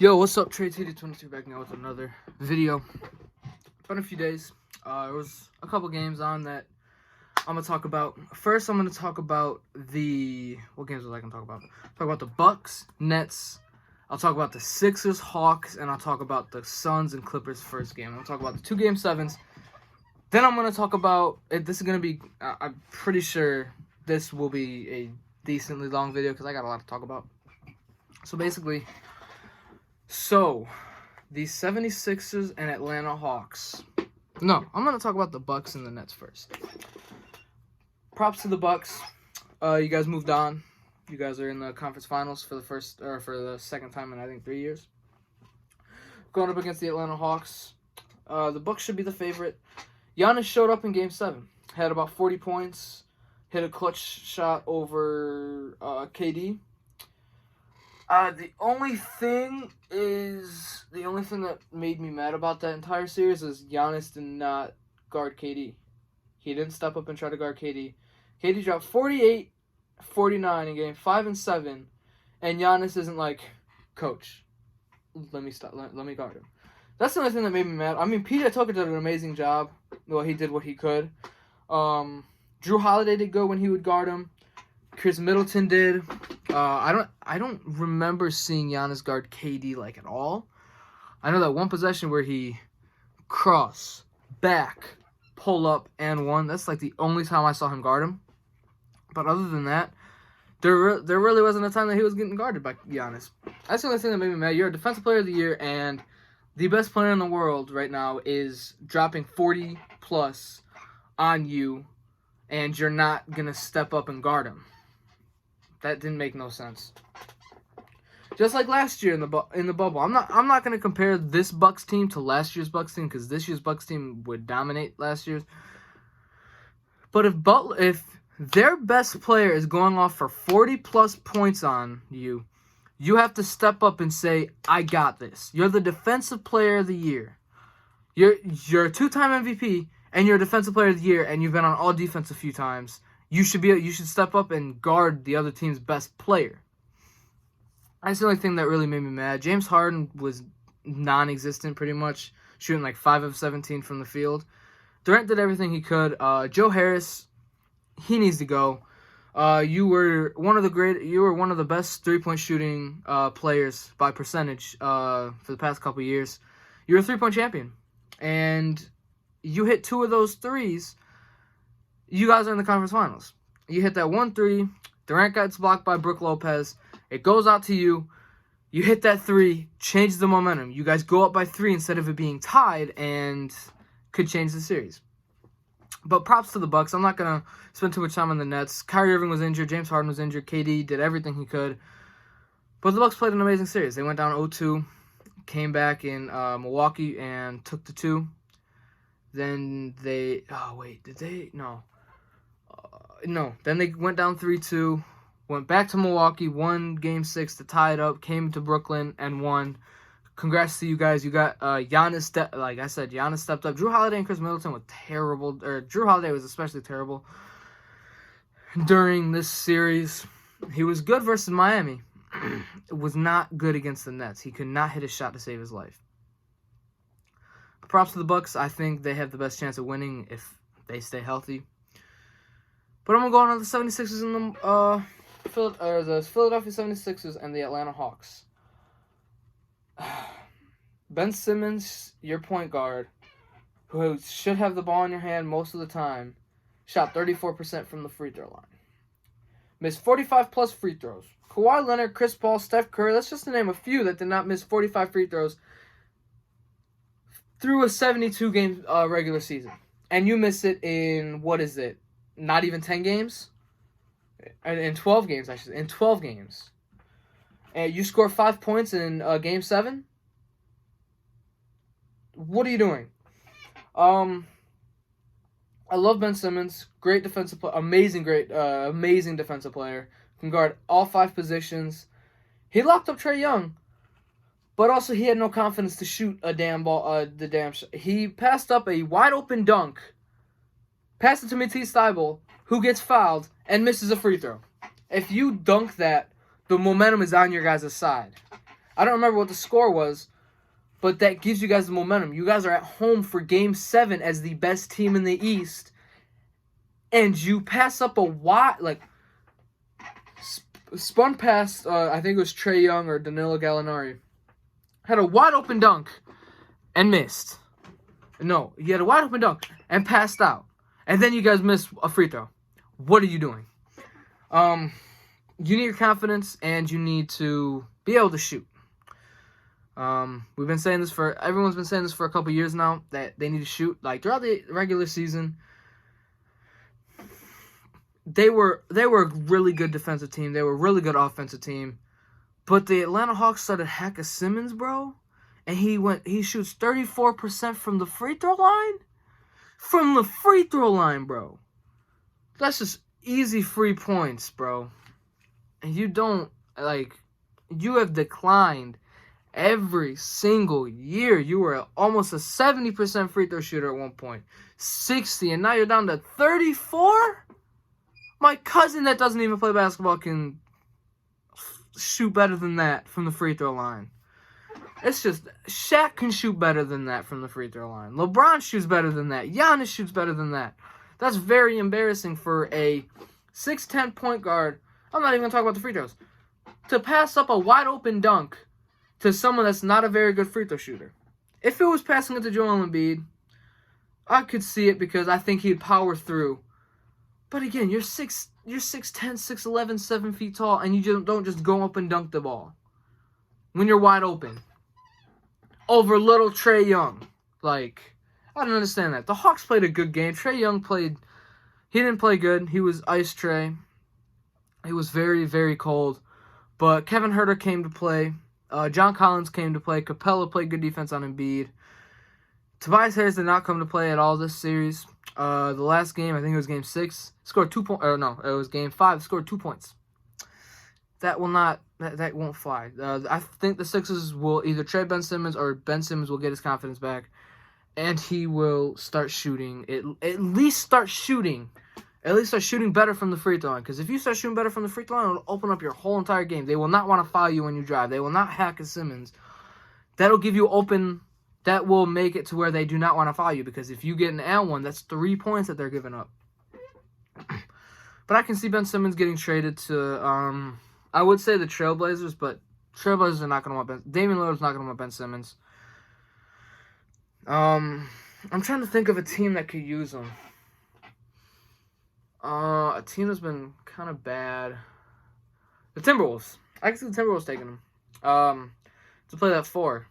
Yo, what's up? Trey TD22 back now with another video. Been a few days. There was a couple games on that I'm gonna talk about. First, I'm gonna talk about what games was I gonna talk about? Talk about the Bucks, Nets. I'll talk about the Sixers, Hawks, and I'll talk about the Suns and Clippers first game. I'll talk about the 2 Game 7s. Then I'm gonna talk about this is gonna be. I'm pretty sure this will be a decently long video because I got a lot to talk about. So basically. The 76ers and Atlanta Hawks. No, I'm going to talk about the Bucks and the Nets first. Props to the Bucks. You guys moved on. You guys are in the conference finals for the second time in, I think, 3 years. Going up against the Atlanta Hawks. The Bucks should be the favorite. Giannis showed up in Game 7. Had about 40 points. Hit a clutch shot over KD. The only thing that made me mad about that entire series is Giannis did not guard KD. He didn't step up and try to guard KD. KD dropped 48, 49 in game 5 and 7, and Giannis isn't like, coach, let me guard him. That's the only thing that made me mad. I mean, PJ Tucker did an amazing job. Well, he did what he could. Drew Holiday did good when he would guard him. Chris Middleton did. I don't remember seeing Giannis guard KD like at all. I know that one possession where he cross, back, pull up, and one. That's like the only time I saw him guard him. But other than that, there really wasn't a time that he was getting guarded by Giannis. That's the only thing that made me mad. You're a defensive player of the year, and the best player in the world right now is dropping 40 plus on you, and you're not gonna step up and guard him. That didn't make no sense. Just like last year in the bubble, I'm not gonna compare this Bucks team to last year's Bucks team because this year's Bucks team would dominate last year's. But if their best player is going off for 40 plus points on you, you have to step up and say, "I got this." You're the defensive player of the year. You're a 2-time MVP and you're a defensive player of the year, and you've been on all defense a few times. You should step up and guard the other team's best player. That's the only thing that really made me mad. James Harden was non-existent pretty much, shooting like 5 of 17 from the field. Durant did everything he could. Joe Harris, he needs to go. You were one of the best 3-point shooting players by percentage for the past couple years. You're a 3-point champion, and you hit 2 of those threes. You guys are in the conference finals. You hit that 1-3. Durant gets blocked by Brook Lopez. It goes out to you. You hit that 3. Changes the momentum. You guys go up by 3 instead of it being tied and could change the series. But props to the Bucks. I'm not going to spend too much time on the Nets. Kyrie Irving was injured. James Harden was injured. KD did everything he could. But the Bucks played an amazing series. They went down 0-2. Came back in Milwaukee and took the 2. Then they... Oh, wait. Did they... No. No, then they went down 3-2, went back to Milwaukee, won Game 6 to tie it up, came to Brooklyn and won. Congrats to you guys. You got Giannis, like I said, Giannis stepped up. Drew Holiday and Chris Middleton were terrible, or Drew Holiday was especially terrible during this series. He was good versus Miami. It was not good against the Nets. He could not hit a shot to save his life. Props to the Bucks. I think they have the best chance of winning if they stay healthy. But I'm going to go on to the 76ers and the Philadelphia 76ers and the Atlanta Hawks. Ben Simmons, your point guard, who should have the ball in your hand most of the time, shot 34% from the free throw line. Missed 45-plus free throws. Kawhi Leonard, Chris Paul, Steph Curry, that's just to name a few that did not miss 45 free throws through a 72-game regular season. And you miss it in, what is it? Not even 10 games? In 12 games, actually. In 12 games. And you score 5 points in Game 7? What are you doing? I love Ben Simmons. Great defensive player. Amazing defensive player. Can guard all 5 positions. He locked up Trae Young. But also he had no confidence to shoot a damn ball. He passed up a wide open dunk. Passed it to Matisse Thybulle, who gets fouled and misses a free throw. If you dunk that, the momentum is on your guys' side. I don't remember what the score was, but that gives you guys the momentum. You guys are at home for Game 7 as the best team in the East, and you pass up a spun past, I think it was Trae Young or Danilo Gallinari. Had a wide open dunk and missed. No, he had a wide open dunk and passed out. And then you guys missed a free throw. What are you doing? You need your confidence, and you need to be able to shoot. We've been saying this everyone's been saying this for a couple years now, that they need to shoot. Like, throughout the regular season, they were a really good defensive team. They were a really good offensive team. But the Atlanta Hawks started hacking Simmons, bro. And he shoots 34% from the free throw line? From the free throw line, bro. That's just easy free points, bro. And you have declined every single year. You were almost a 70% free throw shooter at one point. 60, and now you're down to 34? My cousin that doesn't even play basketball can shoot better than that from the free throw line. It's just, Shaq can shoot better than that from the free throw line. LeBron shoots better than that. Giannis shoots better than that. That's very embarrassing for a 6'10 point guard. I'm not even going to talk about the free throws. To pass up a wide open dunk to someone that's not a very good free throw shooter. If it was passing it to Joel Embiid, I could see it because I think he'd power through. But again, you're 6'10", 6'11", 7 feet tall, and you don't just go up and dunk the ball when you're wide open over little Trae Young. Like, I don't understand that. The Hawks played a good game. Trae Young he didn't play good. He was ice Trae. He was very, very cold. But Kevin Huerter came to play. John Collins came to play. Capella played good defense on Embiid. Tobias Harris did not come to play at all this series. The last game, I think it was Game 6, scored 2 points. Or no, it was Game 5, scored 2 points. That won't fly. I think the Sixers will either trade Ben Simmons or Ben Simmons will get his confidence back, and he will start shooting. At least start shooting better from the free throw line. Because if you start shooting better from the free throw line, it'll open up your whole entire game. They will not want to foul you when you drive. They will not hack a Simmons. That'll give you open. That will make it to where they do not want to foul you. Because if you get an and one, that's 3 points that they're giving up. But I can see Ben Simmons getting traded to, I would say the Trailblazers, but Trailblazers are not going to want Ben. Damian Lillard's not going to want Ben Simmons. I'm trying to think of a team that could use him. A team that's been kind of bad. The Timberwolves. I can see the Timberwolves taking him. To play that 4.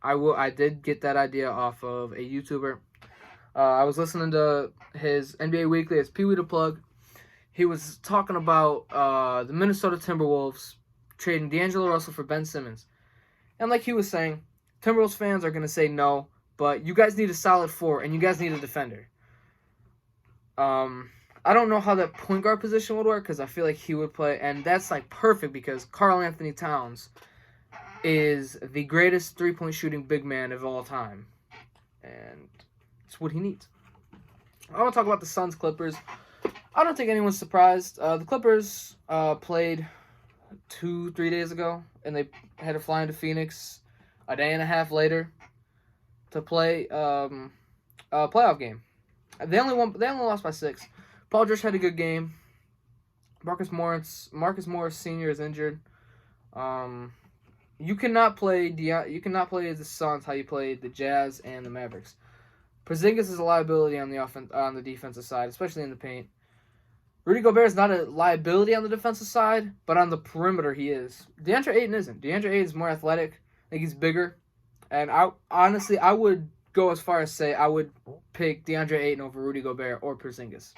I did get that idea off of a YouTuber. I was listening to his NBA Weekly. It's Pee Wee the Plug. He was talking about the Minnesota Timberwolves trading D'Angelo Russell for Ben Simmons. And like he was saying, Timberwolves fans are going to say no, but you guys need a solid 4, and you guys need a defender. I don't know how that point guard position would work, because I feel like he would play, and that's like perfect because Karl Anthony Towns is the greatest three-point shooting big man of all time. And it's what he needs. I want to talk about the Suns Clippers. I don't think anyone's surprised. The Clippers played 2-3 days ago, and they had to fly into Phoenix a day and a half later to play a playoff game. They only lost by 6. Paul George had a good game. Marcus Morris Sr. is injured. You cannot play the Suns how you played the Jazz and the Mavericks. Porzingis is a liability on the defensive side, especially in the paint. Rudy Gobert is not a liability on the defensive side, but on the perimeter he is. DeAndre Ayton isn't. DeAndre Ayton is more athletic. I think he's bigger. And I would go as far as say I would pick DeAndre Ayton over Rudy Gobert or Porzingis.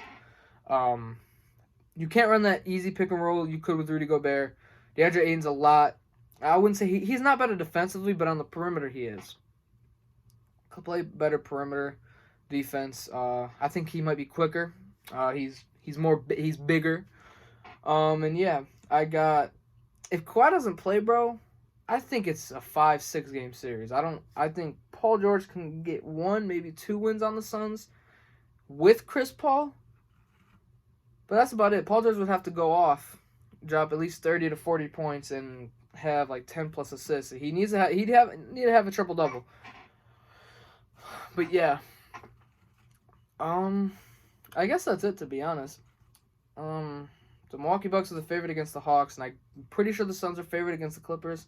You can't run that easy pick and roll you could with Rudy Gobert. DeAndre Ayton's a lot. I wouldn't say he's not better defensively, but on the perimeter he is. Could play better perimeter defense. I think he might be quicker. He's bigger. And yeah, if Kawhi doesn't play, bro, I think it's a 5-6 game series. I think Paul George can get 1, maybe 2 wins on the Suns with Chris Paul. But that's about it. Paul George would have to go off, drop at least 30 to 40 points, and have like 10 plus assists. He needs to need to have a triple double. But yeah, I guess that's it, to be honest. The Milwaukee Bucks are the favorite against the Hawks, and I'm pretty sure the Suns are favored against the Clippers.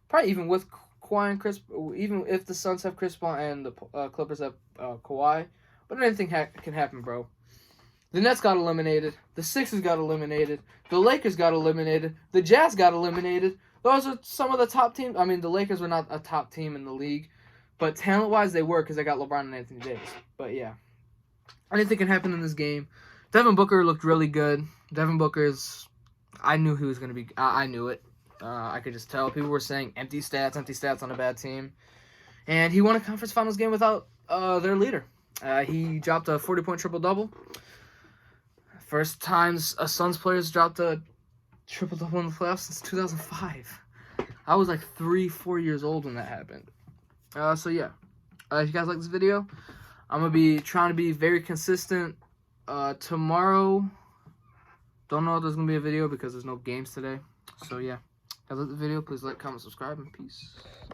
Probably even with Kawhi and Chris, even if the Suns have Chris Paul and the Clippers have Kawhi. But anything can happen, bro. The Nets got eliminated. The Sixers got eliminated. The Lakers got eliminated. The Jazz got eliminated. Those are some of the top teams. I mean, the Lakers were not a top team in the league, but talent-wise, they were because they got LeBron and Anthony Davis. But yeah, anything can happen in this game. Devin Booker looked really good. Devin Booker's, I knew he was going to be, I knew it. I could just tell. People were saying empty stats on a bad team. And he won a conference finals game without their leader. He dropped a 40-point triple-double. First time a Suns player's dropped a triple-double in the playoffs since 2005. I was like 3-4 years old when that happened. So yeah, if you guys like this video, I'm going to be trying to be very consistent. Tomorrow, don't know if there's going to be a video because there's no games today. So yeah, if you guys like the video, please like, comment, subscribe, and peace.